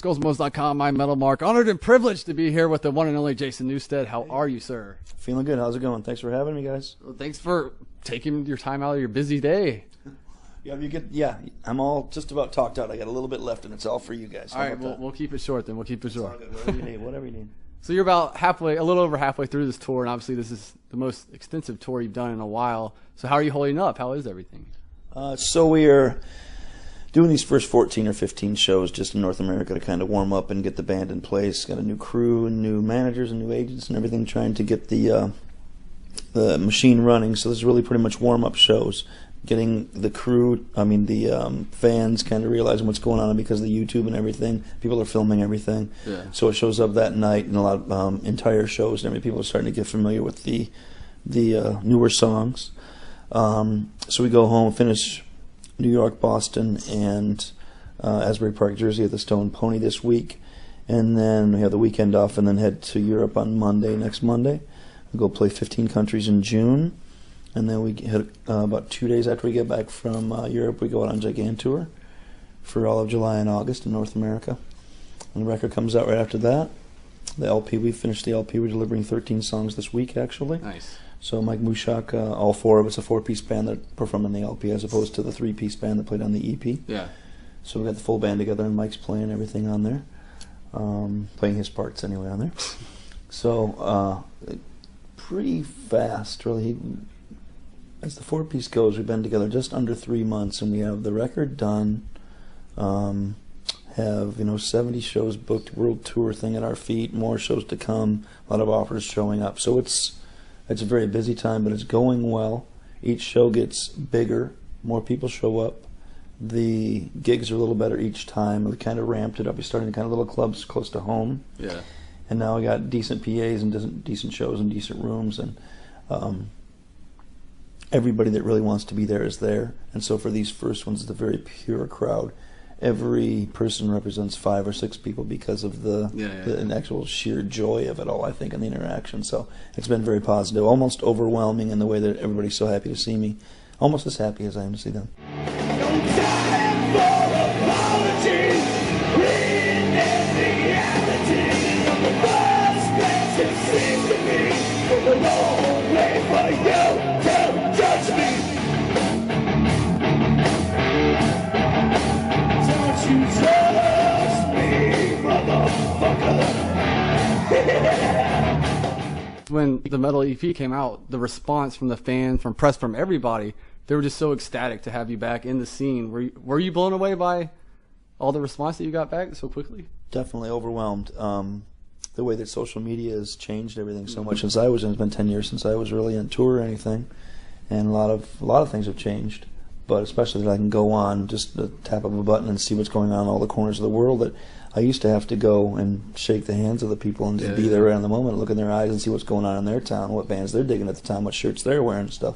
GoalsModes.com, my Metal Mark. Honored and privileged to be here with the one and only Jason Newsted. How are you, sir? Feeling good. How's it going? Thanks for having me, guys. Well, thanks for taking your time out of your busy day. I'm all just about talked out. I got a little bit left, and it's all for you guys. All right, we'll keep it short then. We'll keep it short. Whatever you need. So you're about halfway, a little over halfway through this tour, and obviously this is the most extensive tour you've done in a while. So how are you holding up? How is everything? So we are doing these first 14 or 15 shows just in North America to kind of warm up and get the band in place. Got a new crew and new managers and new agents and everything, trying to get the machine running. So this is really pretty much warm-up shows. Getting the crew, the fans kind of realizing what's going on because of the YouTube and everything. People are filming everything. Yeah. So it shows up that night and a lot of entire shows and everything. People are starting to get familiar with the newer songs. So we go home, finish New York, Boston, and Asbury Park, Jersey at the Stone Pony this week. And then we have the weekend off and then head to Europe on next Monday. We go play 15 countries in June. And then we hit about 2 days after we get back from Europe, we go out on Gigantour for all of July and August in North America. And the record comes out right after that. The LP, we finished the LP. We're delivering 13 songs this week, actually. Nice. So Mike Mushak, all four of us, a four-piece band that performed on the LP as opposed to the three-piece band that played on the EP. Yeah. So we got the full band together, and Mike's playing everything on there, playing his parts anyway on there. So pretty fast, really. As the four-piece goes, we've been together just under 3 months, and we have the record done. Have 70 shows booked, world tour thing at our feet, more shows to come, a lot of offers showing up. So it's a very busy time, but it's going well. Each show gets bigger, more people show up. The gigs are a little better each time. We kind of ramped it up. We're starting to kind of little clubs close to home. Yeah. And now we got decent PAs and decent shows and decent rooms, and everybody that really wants to be there is there. And so for these first ones, it's a very pure crowd. Every person represents 5 or 6 people because of the actual sheer joy of it all, I think, and the interaction. So it's been very positive, almost overwhelming in the way that everybody's so happy to see me, almost as happy as I am to see them. No time for apologies, reality. The first place it seems to be the wrong way for you to judge me. Don't you trust me, motherfucker. When the Metal EP came out, the response from the fans, from press, from everybody, they were just so ecstatic to have you back in the scene. Were you blown away by all the response that you got back so quickly? Definitely overwhelmed. The way that social media has changed everything so much since I was in. It's been 10 years since I was really on tour or anything, and a lot of things have changed. But especially that I can go on just the tap of a button and see what's going on in all the corners of the world. That I used to have to go and shake the hands of the people and just be there right in the moment, look in their eyes and see what's going on in their town, what bands they're digging at the time, what shirts they're wearing and stuff.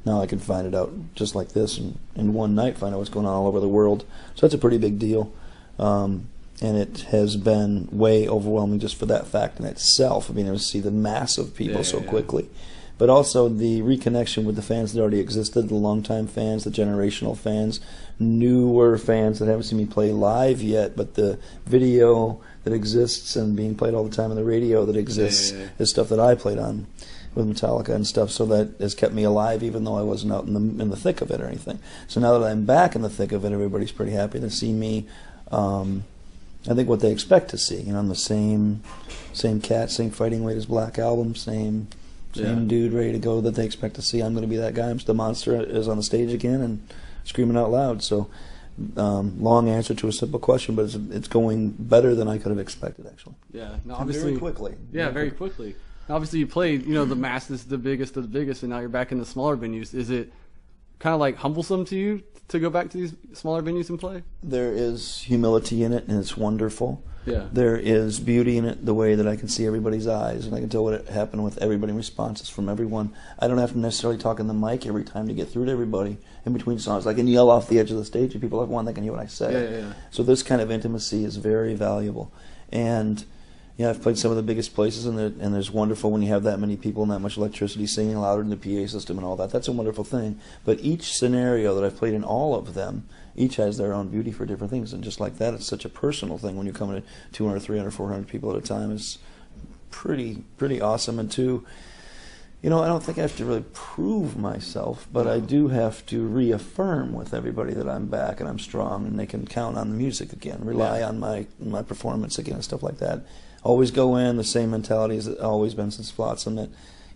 Now I can find it out just like this, and in one night find out what's going on all over the world. So that's a pretty big deal. And it has been way overwhelming just for that fact in itself, of being able to see the mass of people so quickly. But also the reconnection with the fans that already existed, the longtime fans, the generational fans, newer fans that haven't seen me play live yet, but the video that exists and being played all the time on the radio that exists is stuff that I played on with Metallica and stuff, so that has kept me alive even though I wasn't out in the thick of it or anything. So now that I'm back in the thick of it, everybody's pretty happy to see me. I think what they expect to see, on the same cat, same Fighting Weight as Black album, same dude ready to go that they expect to see. I'm going to be that guy. The monster is on the stage again and screaming out loud. So long answer to a simple question, but it's going better than I could have expected, actually. Yeah, no, obviously very quickly. Yeah, very quickly. Obviously, you played, the masses, the biggest of the biggest, and now you're back in the smaller venues. Is it kind of like humblesome to you to go back to these smaller venues and play? There is humility in it, and it's wonderful. Yeah. There is beauty in it, the way that I can see everybody's eyes, and I can tell what happened with everybody, responses from everyone. I don't have to necessarily talk in the mic every time to get through to everybody in between songs. I can yell off the edge of the stage, and people have one that can hear what I say. Yeah. So this kind of intimacy is very valuable. And Yeah, I've played some of the biggest places, and there's wonderful when you have that many people and that much electricity singing louder than the PA system and all that. That's a wonderful thing. But each scenario that I've played in, all of them, each has their own beauty for different things. And just like that, it's such a personal thing when you're coming to 200, 300, 400 people at a time. It's pretty awesome. And two, I don't think I have to really prove myself, but I do have to reaffirm with everybody that I'm back and I'm strong and they can count on the music again, rely on my performance again and stuff like that. Always go in, the same mentality as it's always been since Flotsam, that,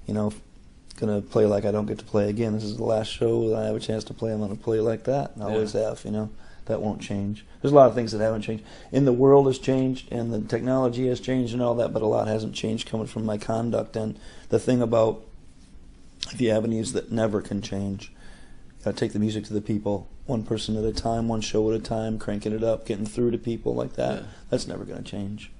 going to play like I don't get to play again. This is the last show that I have a chance to play. I'm going to play like that. And I always have, That won't change. There's a lot of things that haven't changed. And the world has changed, and the technology has changed and all that, but a lot hasn't changed coming from my conduct. And the thing about the avenues that never can change, got to take the music to the people, one person at a time, one show at a time, cranking it up, getting through to people like that. Yeah. That's never going to change.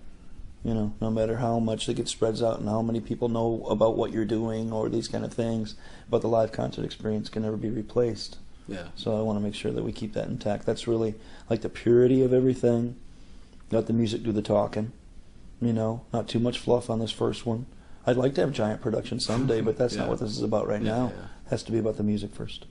No matter how much it gets spreads out and how many people know about what you're doing or these kind of things, but the live concert experience can never be replaced. Yeah. So I want to make sure that we keep that intact. That's really like the purity of everything. Let the music do the talking. Not too much fluff on this first one. I'd like to have giant production someday, but that's not what this is about right now. Yeah. It has to be about the music first.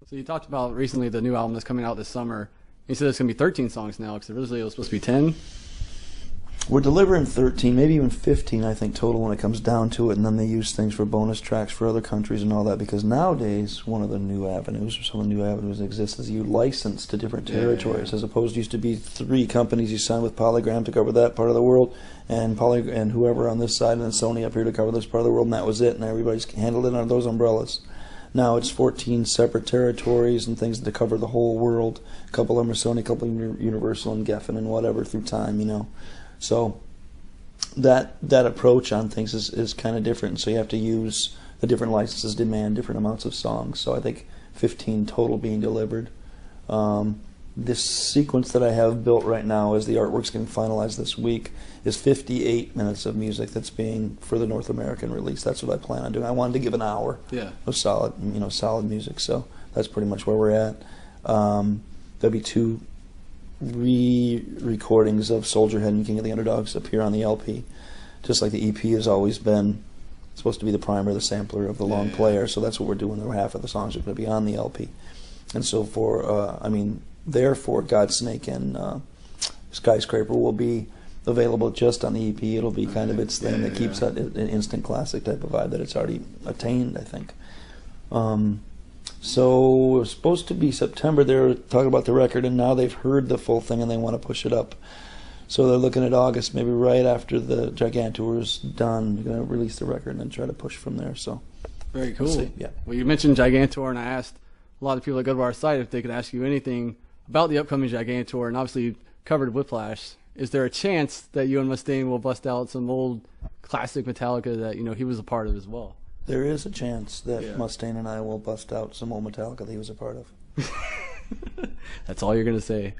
So you talked about recently the new album that's coming out this summer. You said it's going to be 13 songs now, because originally it was supposed to be 10. We're delivering 13, maybe even 15, I think, total when it comes down to it, and then they use things for bonus tracks for other countries and all that, because nowadays, one of the new avenues, or some of the new avenues that exist, is you license to different territories, as opposed to used to be 3 companies you sign with Polygram to cover that part of the world, and whoever on this side, and then Sony up here to cover this part of the world, and that was it, and everybody's handled it under those umbrellas. Now it's 14 separate territories and things to cover the whole world. A couple of them are Sony, a couple of them are Universal and Geffen and whatever through time, So that approach on things is kind of different. So you have to use the different licenses, demand different amounts of songs. So I think 15 total being delivered. This sequence that I have built right now, as the artwork's getting finalized this week, is 58 minutes of music that's being for the North American release. That's what I plan on doing. I wanted to give an hour of solid music. So that's pretty much where we're at. There'll be 2 re-recordings of Soldier Head and King of the Underdogs up here on the LP, just like the EP has always been supposed to be the primer, the sampler of the long player. So that's what we're doing. Half of the songs are going to be on the LP, and so therefore Godsnake and Skyscraper will be available just on the EP. It'll be kind of its thing that keeps that an instant classic type of vibe that it's already attained, I think. So it's supposed to be September. They're talking about the record, and now they've heard the full thing and they want to push it up. So they're looking at August, maybe right after the Gigantour is done. They're going to release the record and then try to push from there. So very cool. We'll see. Yeah. Well, you mentioned Gigantour, and I asked a lot of people that go to our site if they could ask you anything about the upcoming Gigantour, and obviously you covered Whiplash. Is there a chance that you and Mustaine will bust out some old classic Metallica that he was a part of as well? There is a chance that Mustaine and I will bust out some old Metallica that he was a part of. That's all you're going to say?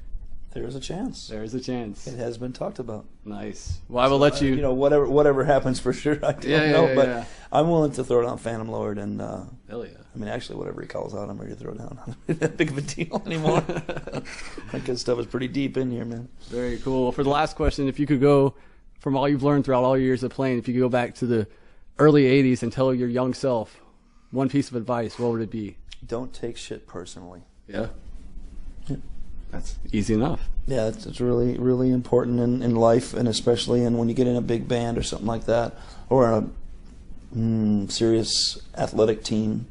There is a chance. There is a chance. It has been talked about. Nice. Well, I will let you... whatever happens for sure, I don't know. But I'm willing to throw down Phantom Lord and... Hell yeah. I mean, actually, whatever he calls out, I'm ready to throw down. Not that big of a deal anymore. That good stuff is pretty deep in here, man. Very cool. For the last question, if you could go, from all you've learned throughout all your years of playing, if you could go back to the early 80s and tell your young self one piece of advice, what would it be? Don't take shit personally. Yeah. That's easy enough. Yeah, it's really, really important in life, and especially when you get in a big band or something like that, or in a serious athletic team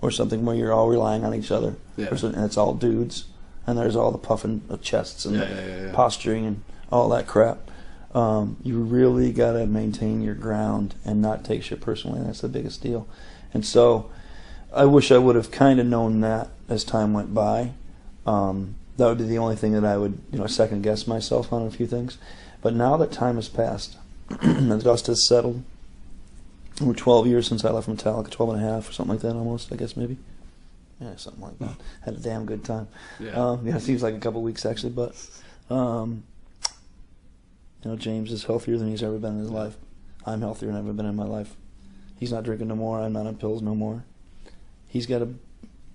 or something where you're all relying on each other. Yeah. And it's all dudes, and there's all the puffing of chests and posturing and all that crap. You really got to maintain your ground and not take shit personally. That's the biggest deal. And so I wish I would have kind of known that as time went by. That would be the only thing that I would, second guess myself on a few things. But now that time has passed, the dust has settled, We're 12 years since I left Metallica, 12 and a half or something like that almost, I guess maybe. Yeah, something like that. Had a damn good time. Yeah. It seems like a couple weeks actually, but James is healthier than he's ever been in his life. I'm healthier than I've ever been in my life. He's not drinking no more. I'm not on pills no more. He's got a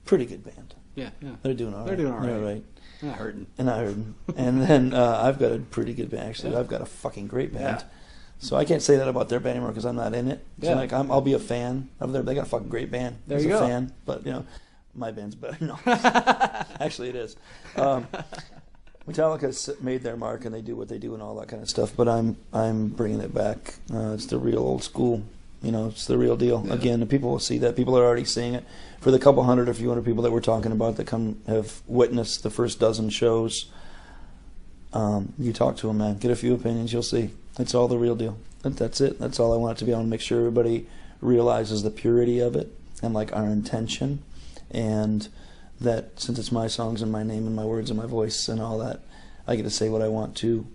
pretty good band. Yeah. They're doing all right. They're doing all right. They're all right. Not hurting. And not hurting. And then I've got a pretty good band. Actually, I've got a fucking great band. Yeah. So I can't say that about their band anymore because I'm not in it. So Yeah. I'll be a fan of their. They got a fucking great band. There As you a go. fan, but my band's better. No, actually it is. Metallica's made their mark and they do what they do and all that kind of stuff. But I'm bringing it back. It's the real old school. It's the real deal. Yeah. Again, the people will see that. People are already seeing it. For the couple hundred or few hundred people that we're talking about that have witnessed the first dozen shows, you talk to them, man. Get a few opinions, you'll see. It's all the real deal. That's it. That's all I want it to be. I want to make sure everybody realizes the purity of it and like our intention, and that since it's my songs and my name and my words and my voice and all that, I get to say what I want to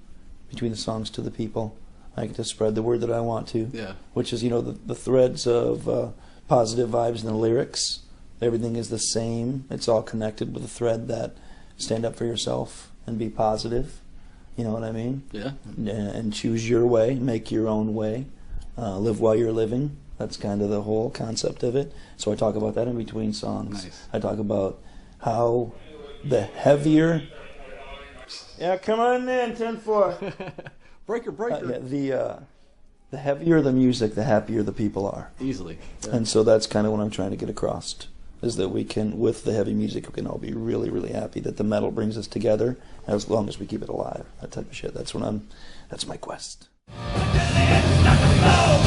between the songs to the people. I get to spread the word that I want to, Yeah. which is the threads of positive vibes in the lyrics. Everything is the same. It's all connected with a thread that stand up for yourself and be positive. You know what I mean? Yeah. And choose your way, make your own way, live while you're living. That's kind of the whole concept of it. So I talk about that in between songs. Nice. I talk about how the heavier... Yeah, come on in, 10-4. breaker. The heavier the music, the happier the people are. Easily. Yeah. And so that's kind of what I'm trying to get across, is that we can, with the heavy music, we can all be really, really happy that the metal brings us together as long as we keep it alive. That type of shit. That's my quest. It's not the flow.